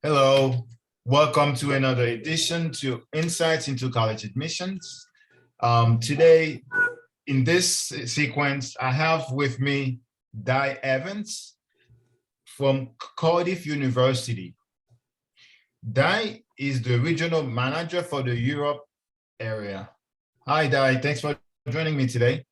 Hello, welcome to another edition to Insights into College Admissions. Today, in this sequence, I have with me Di Evans from Cardiff University. Di is the regional manager for the Europe area. Hi, Di, thanks for joining me today.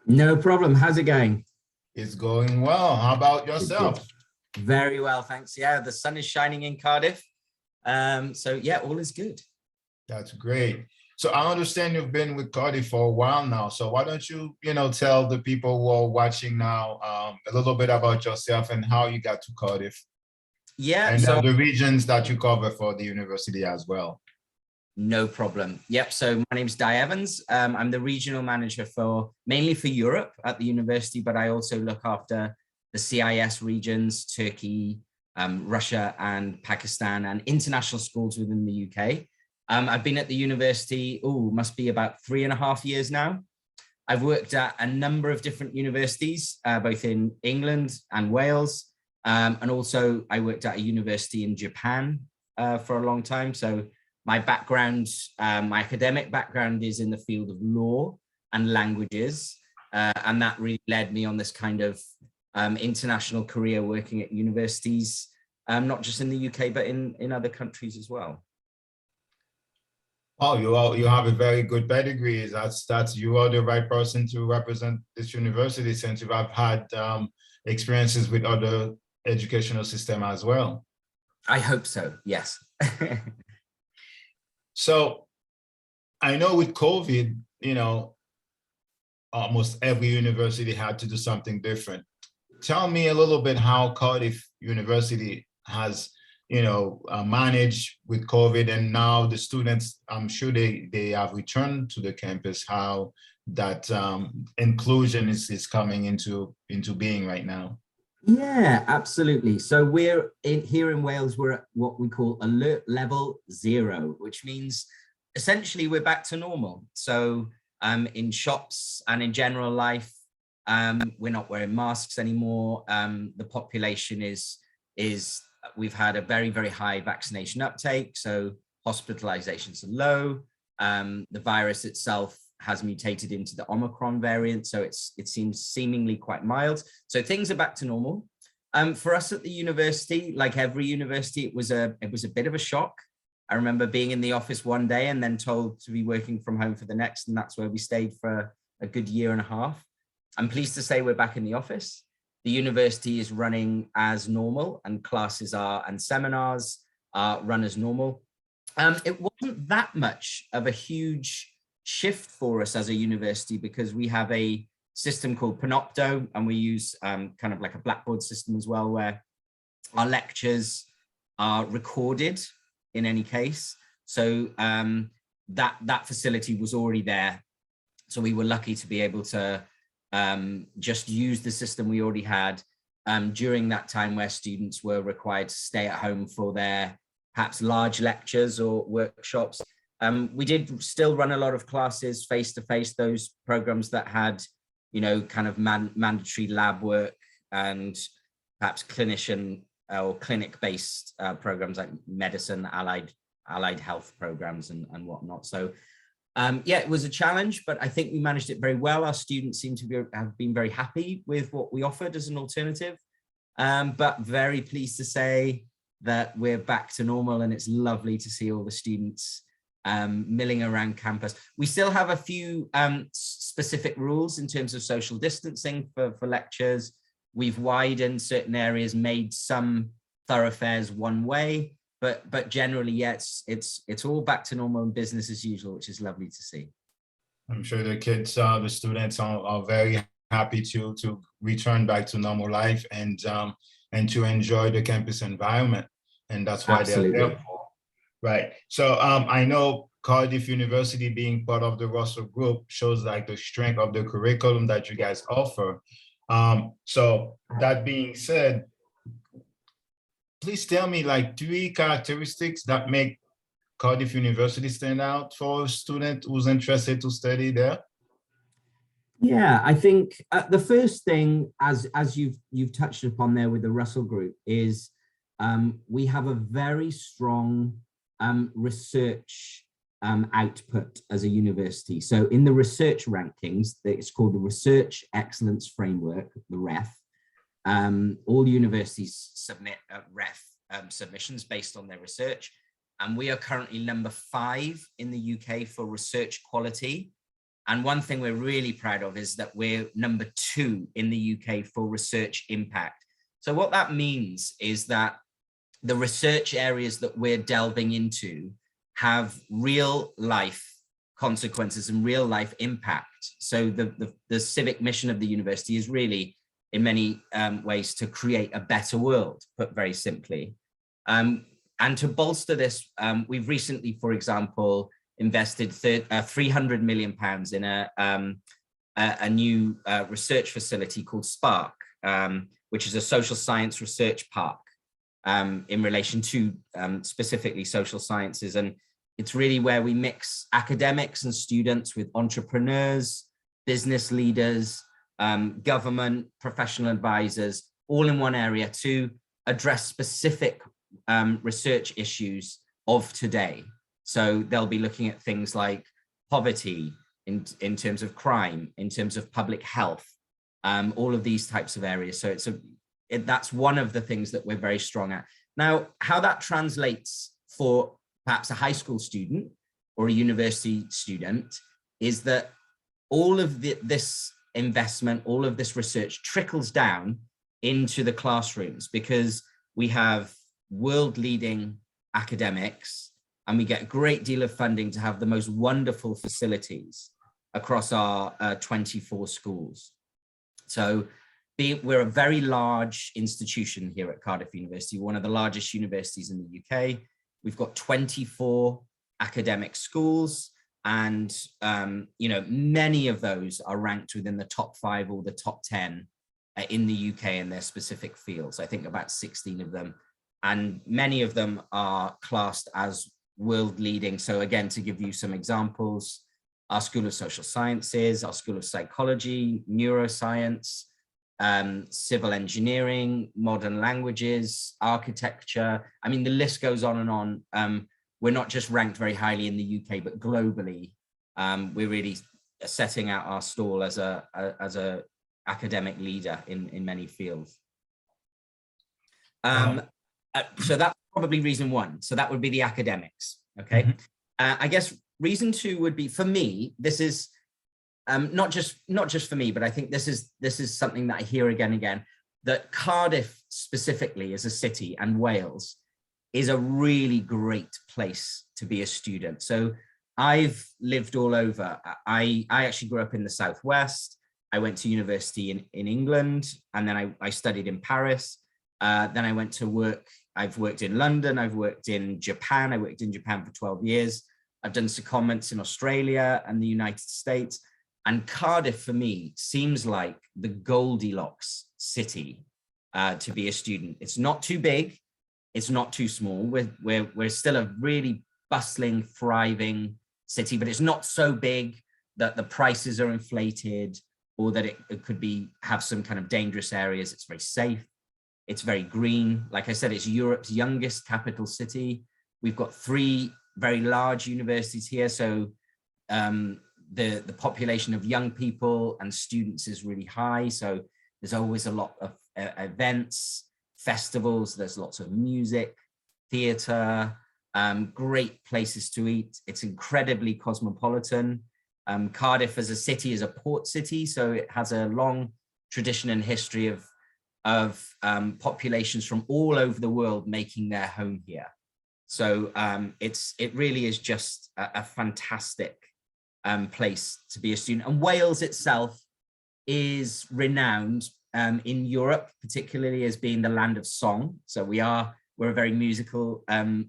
No problem. How's it going? It's going well. How about yourself? Very well, thanks. Yeah, the sun is shining in Cardiff. So yeah, all is good. That's great. So I understand you've been with Cardiff for a while now. So why don't you, tell the people who are watching now a little bit about yourself and how you got to Cardiff Yeah, and so the regions that you cover for the university as well. no problem. Yep. So my name's Di Evans. I'm the regional manager mainly for Europe at the university, but I also look after the CIS regions, Turkey, Russia and Pakistan, and international schools within the UK. I've been at the university, must be about 3.5 years now. I've worked at a number of different universities, both in England and Wales. And also I worked at a university in Japan for a long time. So my background, my academic background is in the field of law and languages. And that really led me on this kind of international career working at universities, not just in the UK, but in other countries as well. Oh, you have a very good pedigree. That's you are the right person to represent this university, since you have had experiences with other educational system as well. I hope so, yes. So I know with COVID, almost every university had to do something different. Tell me a little bit how Cardiff University has managed with COVID, and now the students, I'm sure they have returned to the campus, how that inclusion is coming into being right now. Yeah, absolutely. So here in Wales, we're at what we call alert level 0, which means essentially we're back to normal. So in shops and in general life, we're not wearing masks anymore. The population we've had a very, very high vaccination uptake. So hospitalizations are low. The virus itself has mutated into the Omicron variant. So it seems seemingly quite mild. So things are back to normal. For us at the university, like every university, it was a bit of a shock. I remember being in the office one day and then told to be working from home for the next, and that's where we stayed for a good 1.5 years. I'm pleased to say we're back in the office. The university is running as normal, and classes and seminars are run as normal. It wasn't that much of a huge shift for us as a university, because we have a system called Panopto, and we use kind of like a Blackboard system as well, where our lectures are recorded in any case. So that facility was already there. So we were lucky to be able to just use the system we already had during that time where students were required to stay at home for their perhaps large lectures or workshops. We did still run a lot of classes face-to-face, those programs that had, kind of mandatory lab work and perhaps clinician or clinic-based programs like medicine, allied health programs and whatnot. So yeah, it was a challenge, but I think we managed it very well. Our students seem to have been very happy with what we offered as an alternative, but very pleased to say that we're back to normal, and it's lovely to see all the students milling around campus. We still have a few specific rules in terms of social distancing for lectures. We've widened certain areas, made some thoroughfares one way, but generally, yeah, it's all back to normal and business as usual, which is lovely to see. I'm sure the kids, the students are very happy to return back to normal life and to enjoy the campus environment, and that's why they're there for. Right. So I know Cardiff University being part of the Russell Group shows like the strength of the curriculum that you guys offer. So that being said, please tell me like 3 characteristics that make Cardiff University stand out for a student who's interested to study there. Yeah, I think the first thing, as you've touched upon there with the Russell Group, is we have a very strong research output as a university. So in the research rankings, it's called the Research Excellence Framework, the REF. All universities submit REF submissions based on their research. And we are currently number 5 in the UK for research quality. And one thing we're really proud of is that we're number 2 in the UK for research impact. So what that means is that the research areas that we're delving into have real life consequences and real life impact. So the civic mission of the university is really, in many ways, to create a better world, put very simply. And to bolster this, we've recently, for example, invested £300 million in a new research facility called Spark, which is a social science research park in relation to specifically social sciences. And it's really where we mix academics and students with entrepreneurs, business leaders, government, professional advisors, all in one area to address specific research issues of today. So they'll be looking at things like poverty in terms of crime, in terms of public health, all of these types of areas. So that's one of the things that we're very strong at. Now, how that translates for perhaps a high school student or a university student is that all of this investment, all of this research trickles down into the classrooms, because we have world-leading academics and we get a great deal of funding to have the most wonderful facilities across our 24 schools. So we're a very large institution here at Cardiff University, one of the largest universities in the UK. We've got 24 academic schools, and many of those are ranked within the top 5 or the top 10 in the UK in their specific fields. I think about 16 of them, and many of them are classed as world leading. So again, to give you some examples, our School of Social Sciences, our School of Psychology, Neuroscience, civil engineering, modern languages, architecture. I mean, the list goes on and on. We're not just ranked very highly in the UK, but globally, we're really setting out our stall as a academic leader in many fields. So that's probably reason 1. So that would be the academics. Okay. Mm-hmm. I guess reason 2 would be, for me, this is not just for me, but I think this is something that I hear again and again, that Cardiff specifically as a city and Wales is a really great place to be a student. So I've lived all over. I actually grew up in the Southwest. I went to university in England, and then I studied in Paris. Then I went to work. I've worked in London. I've worked in Japan. I worked in Japan for 12 years. I've done secondments in Australia and the United States. And Cardiff, for me, seems like the Goldilocks city to be a student. It's not too big. It's not too small. We're still a really bustling, thriving city, but it's not so big that the prices are inflated or that it could have some kind of dangerous areas. It's very safe. It's very green. Like I said, it's Europe's youngest capital city. We've got 3 very large universities here. So the population of young people and students is really high. So there's always a lot of events, festivals. There's lots of music, theatre, great places to eat. It's incredibly cosmopolitan. Cardiff as a city is a port city, so it has a long tradition and history of populations from all over the world making their home here. So it really is just a fantastic place to be a student. And Wales itself is renowned in Europe, particularly as being the land of song. So we're a very musical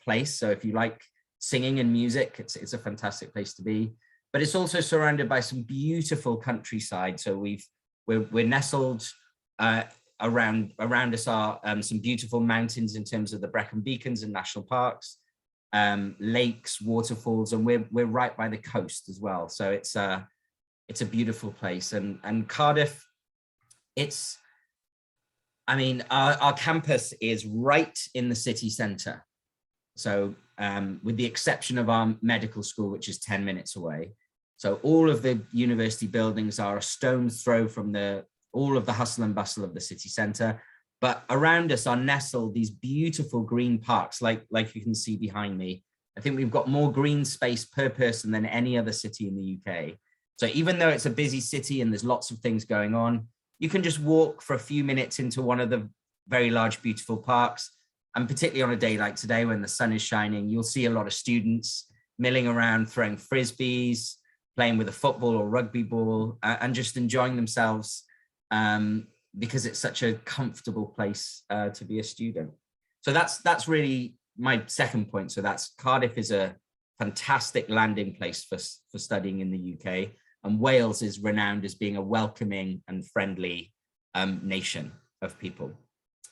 place. So if you like singing and music, it's a fantastic place to be. But it's also surrounded by some beautiful countryside. So we're nestled around us are some beautiful mountains in terms of the Brecon Beacons and national parks, lakes, waterfalls, and we're right by the coast as well. So it's a beautiful place. And Cardiff, it's I mean, our campus is right in the city centre. So with the exception of our medical school, which is 10 minutes away. So all of the university buildings are a stone's throw from all of the hustle and bustle of the city centre. But around us are nestled these beautiful green parks, like you can see behind me. I think we've got more green space per person than any other city in the UK. So even though it's a busy city and there's lots of things going on, you can just walk for a few minutes into one of the very large, beautiful parks. And particularly on a day like today, when the sun is shining, you'll see a lot of students milling around, throwing frisbees, playing with a football or rugby ball, and just enjoying themselves because it's such a comfortable place to be a student. So that's really my second point. So that's Cardiff is a fantastic landing place for studying in the UK, and Wales is renowned as being a welcoming and friendly nation of people.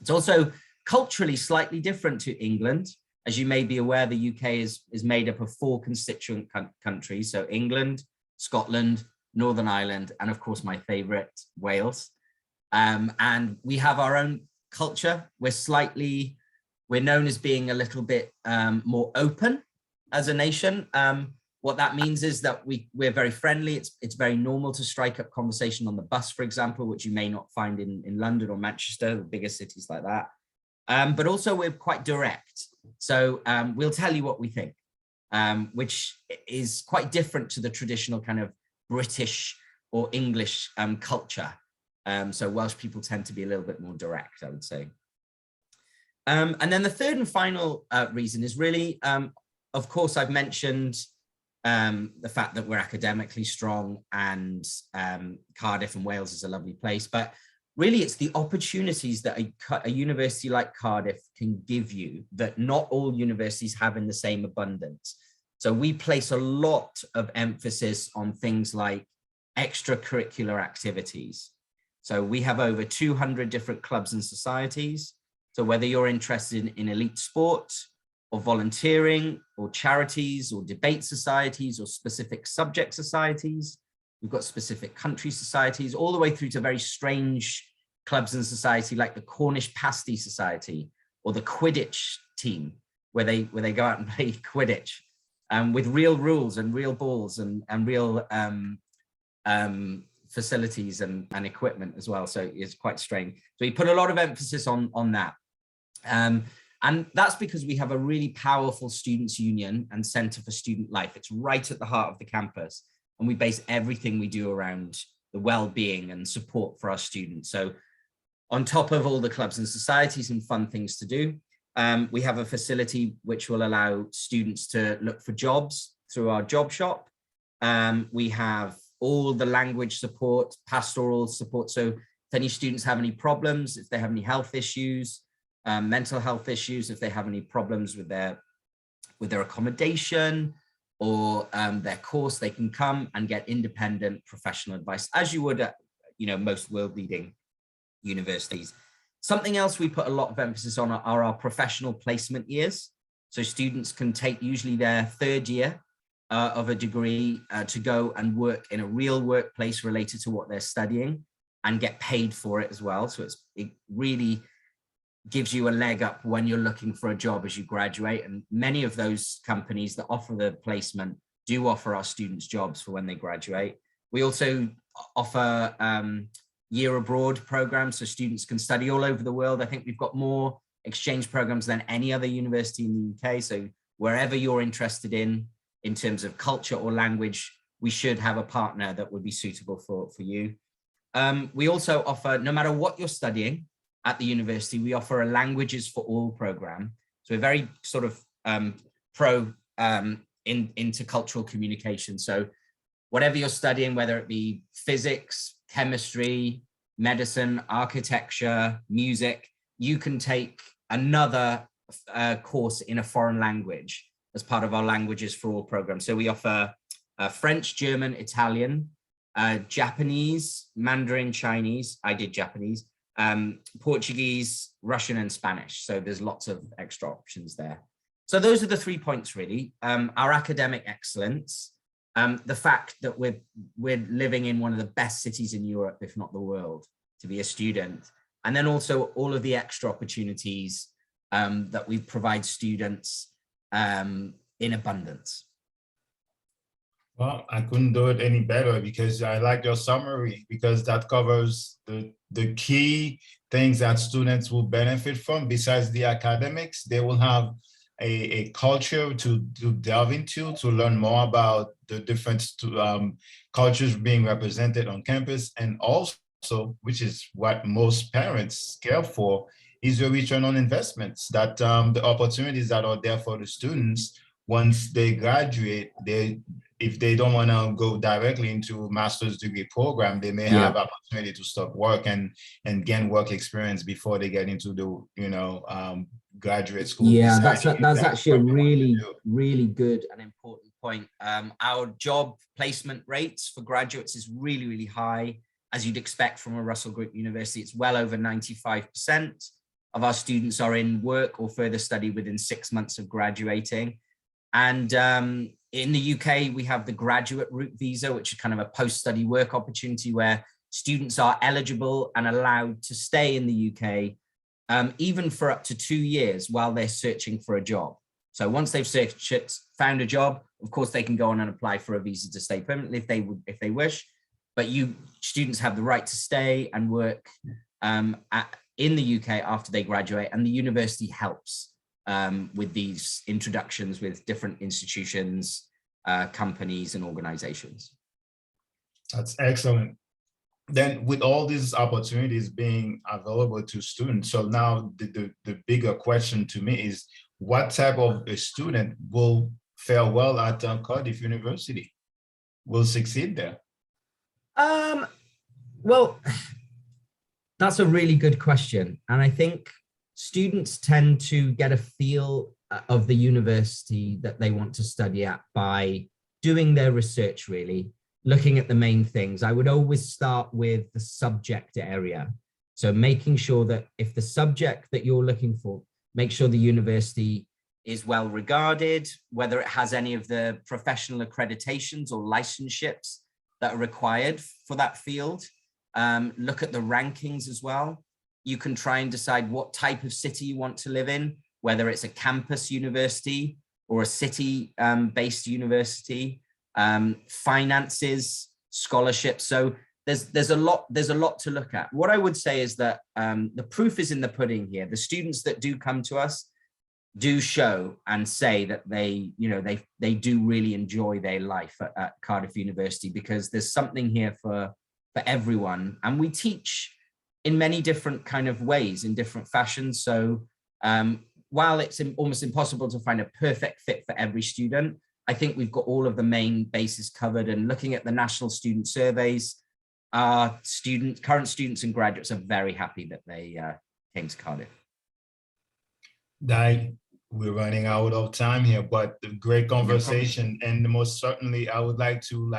It's also culturally slightly different to England. As you may be aware, the UK is made up of 4 constituent countries. So England, Scotland, Northern Ireland, and of course my favorite, Wales. And we have our own culture. We're known as being a little bit more open as a nation. What that means is that we're very friendly. It's very normal to strike up conversation on the bus, for example, which you may not find in London or Manchester, the bigger cities like that. But also we're quite direct. So we'll tell you what we think, which is quite different to the traditional kind of British or English culture. So Welsh people tend to be a little bit more direct, I would say. And then the third and final reason is really, of course, I've mentioned the fact that we're academically strong and Cardiff and Wales is a lovely place, but really it's the opportunities that a university like Cardiff can give you that not all universities have in the same abundance. So we place a lot of emphasis on things like extracurricular activities. So we have over 200 different clubs and societies. So whether you're interested in elite sport or volunteering or charities or debate societies or specific subject societies, we've got specific country societies, all the way through to very strange clubs and society like the Cornish Pasty Society or the Quidditch team, where they go out and play Quidditch with real rules and real balls and real facilities and equipment as well. So it's quite strange. So we put a lot of emphasis on that. And that's because we have a really powerful students' union and Centre for Student Life. It's right at the heart of the campus. And we base everything we do around the well-being and support for our students. So on top of all the clubs and societies and fun things to do, we have a facility which will allow students to look for jobs through our job shop. We have all the language support, pastoral support. So if any students have any problems, if they have any health issues, mental health issues, if they have any problems with their accommodation or their course, they can come and get independent professional advice, as you would at most world-leading universities. Something else we put a lot of emphasis on are our professional placement years. So students can take usually their third year of a degree to go and work in a real workplace related to what they're studying and get paid for it as well. So it really gives you a leg up when you're looking for a job as you graduate. And many of those companies that offer the placement do offer our students jobs for when they graduate. We also offer year abroad programs so students can study all over the world. I think we've got more exchange programs than any other university in the UK. So wherever you're interested in terms of culture or language, we should have a partner that would be suitable for you. We also offer, no matter what you're studying at the university, we offer a languages for all program. So we're very sort of pro intercultural communication. So whatever you're studying, whether it be physics, chemistry, medicine, architecture, music, you can take another course in a foreign language as part of our languages for all program. So we offer French, German, Italian, Japanese, Mandarin, Chinese, I did Japanese, Portuguese, Russian, and Spanish. So there's lots of extra options there. So those are the 3 points really. Our academic excellence, the fact that we're living in one of the best cities in Europe, if not the world, to be a student, And then also all of the extra opportunities that we provide students in abundance. Well, I couldn't do it any better because I like your summary, because that covers the key things that students will benefit from. Besides the academics, they will have a culture to delve into, to learn more about the different cultures being represented on campus. And also, which is what most parents care for, is the return on investments, that the opportunities that are there for the students once they graduate. If they don't want to go directly into a master's degree program, they may have opportunity to start work and gain work experience before they get into the graduate school. Yeah, that's actually a really good and important point. Our job placement rates for graduates is really high, as you'd expect from a Russell Group university. It's well over 95% of our students are in work or further study within 6 months of graduating. And in the UK, we have the graduate route visa, which is kind of a post-study work opportunity where students are eligible and allowed to stay in the UK even for up to 2 years while they're searching for a job. So once they've found a job, of course, they can go on and apply for a visa to stay permanently if they wish. But students have the right to stay and work in the UK after they graduate, and the university helps with these introductions with different institutions, companies, and organizations. That's excellent. Then with all these opportunities being available to students, so now the bigger question to me is, what type of a student will fare well at Cardiff University, will succeed there? Well, that's a really good question. And I think students tend to get a feel of the university that they want to study at by doing their research, really, looking at the main things. I would always start with the subject area. So making sure that if the subject that you're looking for, make sure the university is well regarded, whether it has any of the professional accreditations or licenships that are required for that field. Look at the rankings as well. You can try and decide what type of city you want to live in, whether it's a campus university or a city-based university, finances, scholarships. So there's a lot to look at. What I would say is that the proof is in the pudding here. The students that do come to us do show and say that they do really enjoy their life at Cardiff University, because there's something here for everyone, and we teach in many different kind of ways, in different fashions. So while it's almost impossible to find a perfect fit for every student, I think we've got all of the main bases covered. And looking at the national student surveys, our current students and graduates are very happy that they came to Cardiff. We're running out of time here, but great conversation. And most certainly, I would like to,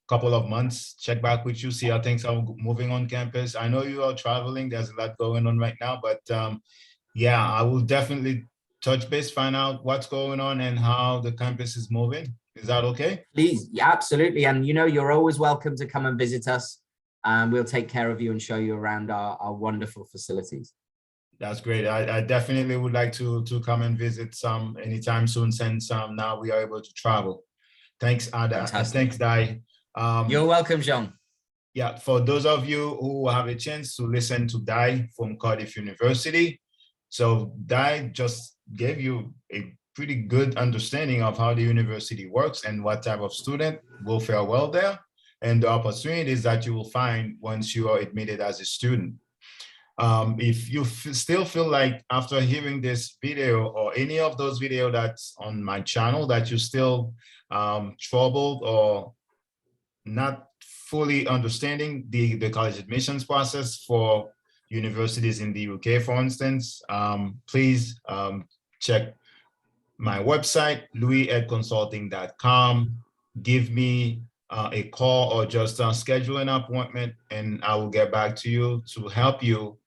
couple of months, check back with you, see how things are moving on campus. I know you are traveling, there's a lot going on right now, but yeah, I will definitely touch base, find out what's going on and how the campus is moving. Is that okay? Please, yeah, absolutely. And you're always welcome to come and visit us. We'll take care of you and show you around our wonderful facilities. That's great. I definitely would like to come and visit some anytime soon, since now we are able to travel. Thanks, Ada. Thanks, Dai. You're welcome, Jean. Yeah, for those of you who have a chance to listen to Dai from Cardiff University, so Dai just gave you a pretty good understanding of how the university works and what type of student will fare well there, and the opportunities that you will find once you are admitted as a student. If you still feel like after hearing this video or any of those videos that's on my channel that you're still troubled or not fully understanding the college admissions process for universities in the UK, for instance, please check my website, louis@consulting.com. Give me a call or just schedule an appointment, and I will get back to you to help you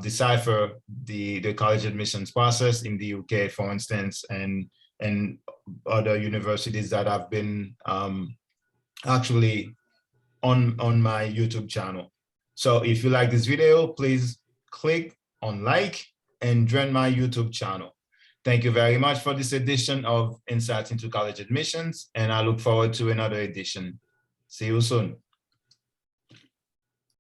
decipher the college admissions process in the UK, for instance, and other universities that have been actually on my YouTube channel. So if you like this video, please click on like and join my YouTube channel. Thank you very much for this edition of Insights into College Admissions, and I look forward to another edition. See you soon.